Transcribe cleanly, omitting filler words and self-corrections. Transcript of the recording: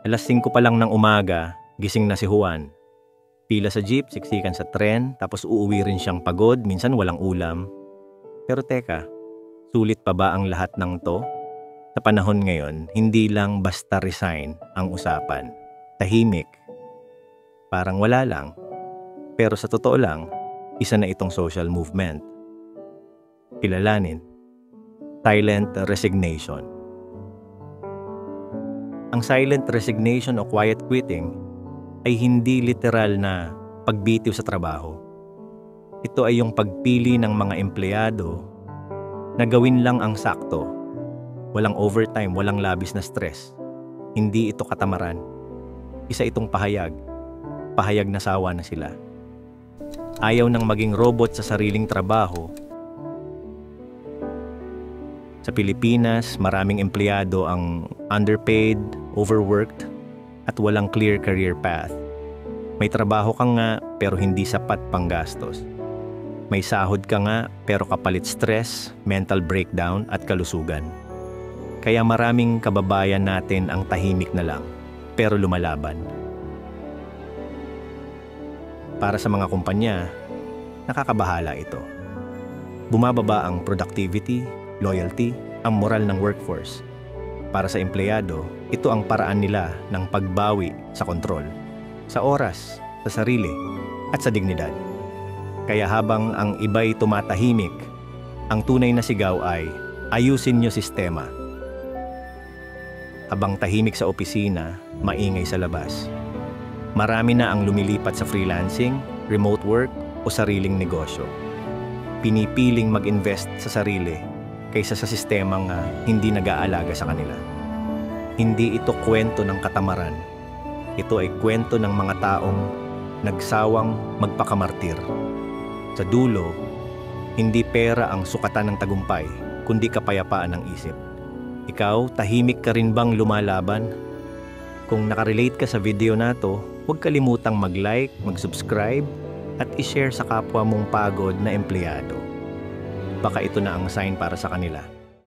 Alas 5 pa lang ng umaga, gising na si Juan. Pila sa jeep, siksikan sa tren, tapos uuwi rin siyang pagod, minsan walang ulam. Pero teka, sulit pa ba ang lahat ng to? Sa panahon ngayon, hindi lang basta resign ang usapan. Tahimik. Parang wala lang. Pero sa totoo lang, isa na itong social movement. Kilalanin. Silent resignation. Ang silent resignation o quiet quitting ay hindi literal na pagbitiw sa trabaho. Ito ay yung pagpili ng mga empleyado na gawin lang ang sakto. Walang overtime, walang labis na stress. Hindi ito katamaran. Isa itong pahayag. Pahayag na sawa na sila. Ayaw nang maging robot sa sariling trabaho. Sa Pilipinas, maraming empleyado ang underpaid, overworked, at walang clear career path. May trabaho ka nga pero hindi sapat pang gastos. May sahod ka nga pero kapalit stress, mental breakdown at kalusugan. Kaya maraming kababayan natin ang tahimik na lang pero lumalaban. Para sa mga kumpanya, nakakabahala ito. Bumababa ang productivity, loyalty, ang moral ng workforce. Para sa empleyado, ito ang paraan nila ng pagbawi sa kontrol, sa oras, sa sarili, at sa dignidad. Kaya habang ang iba'y tumatahimik, ang tunay na sigaw ay, ayusin niyo sistema. Habang tahimik sa opisina, maingay sa labas. Marami na ang lumilipat sa freelancing, remote work, o sariling negosyo. Pinipiling mag-invest sa sarili kaysa sa sistemang hindi nag-aalaga sa kanila. Hindi ito kwento ng katamaran. Ito ay kwento ng mga taong nagsawang magpakamartir. Sa dulo, hindi pera ang sukatan ng tagumpay, kundi kapayapaan ng isip. Ikaw, tahimik ka rin bang lumalaban? Kung nakarelate ka sa video na to, huwag kalimutang mag-like, mag-subscribe, at i-share sa kapwa mong pagod na empleyado. Baka ito na ang sign para sa kanila.